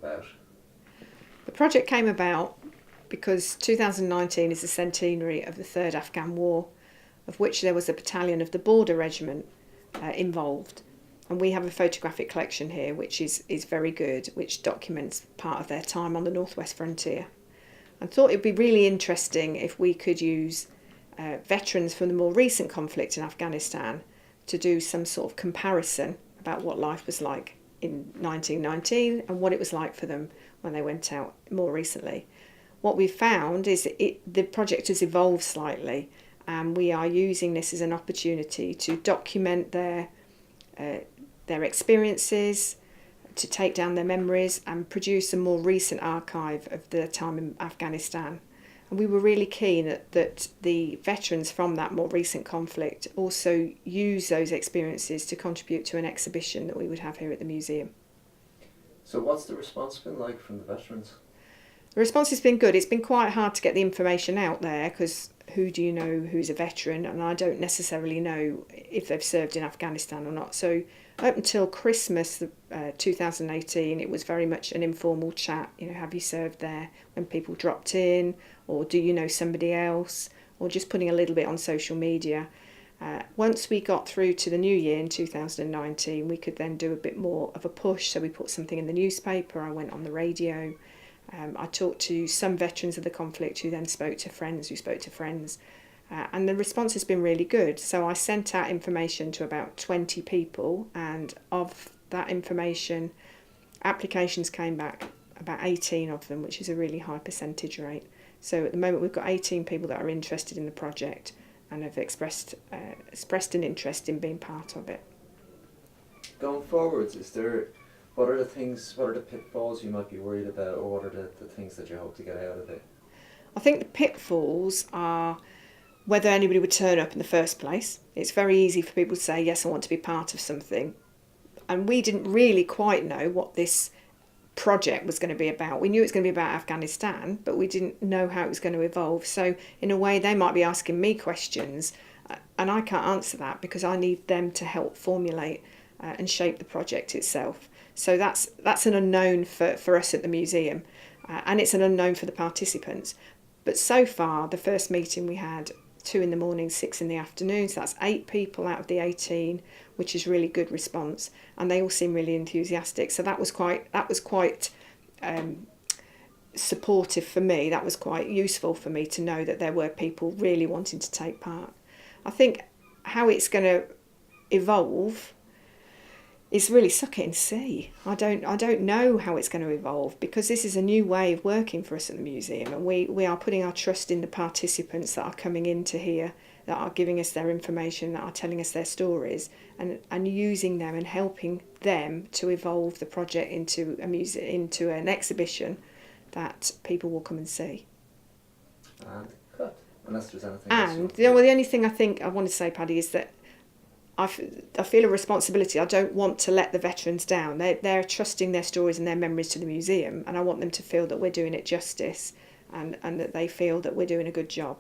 about? The project came about because 2019 is the centenary of the Third Afghan War, of which there was a battalion of the Border Regiment involved. And we have a photographic collection here which is very good, which documents part of their time on the northwest frontier. I thought it'd be really interesting if we could use veterans from the more recent conflict in Afghanistan to do some sort of comparison about what life was like in 1919 and what it was like for them when they went out more recently. What we've found is the project has evolved slightly, and we are using this as an opportunity to document their experiences, to take down their memories and produce a more recent archive of their time in Afghanistan. And we were really keen that the veterans from that more recent conflict also use those experiences to contribute to an exhibition that we would have here at the museum. So what's the response been like from the veterans? The response has been good. It's been quite hard to get the information out there because who do you know who's a veteran? And I don't necessarily know if they've served in Afghanistan or not. So up until Christmas 2018, it was very much an informal chat. You know, have you served there? When people dropped in, or do you know somebody else? Or just putting a little bit on social media. Once we got through to the new year in 2019, we could then do a bit more of a push. So we put something in the newspaper. I went on the radio. I talked to some veterans of the conflict who then spoke to friends who spoke to friends. And the response has been really good. So I sent out information to about 20 people, and of that information, applications came back, about 18 of them, which is a really high percentage rate. So at the moment we've got 18 people that are interested in the project and have expressed an interest in being part of it. Going forwards, what are the pitfalls you might be worried about, or what are the things that you hope to get out of it? I think the pitfalls are whether anybody would turn up in the first place. It's very easy for people to say, yes, I want to be part of something. And we didn't really quite know what this project was going to be about. We knew it was going to be about Afghanistan, but we didn't know how it was going to evolve. So in a way, they might be asking me questions, and I can't answer that because I need them to help formulate and shape the project itself. So that's an unknown for us at the museum, and it's an unknown for the participants. But so far, the first meeting we had, 2 in the morning, 6 in the afternoon, so that's 8 people out of the 18, which is really good response, and they all seem really enthusiastic. So that was quite supportive for me. That was quite useful for me to know that there were people really wanting to take part. I think how it's going to evolve is really suck it and see. I don't know how it's going to evolve because this is a new way of working for us at the museum, and we are putting our trust in the participants that are coming into here, that are giving us their information, that are telling us their stories, and using them and helping them to evolve the project into into an exhibition that people will come and see. And cut, unless there's anything and else. The only thing I think I want to say, Paddy, is that I feel a responsibility. I don't want to let the veterans down. They're trusting their stories and their memories to the museum, and I want them to feel that we're doing it justice and that they feel that we're doing a good job.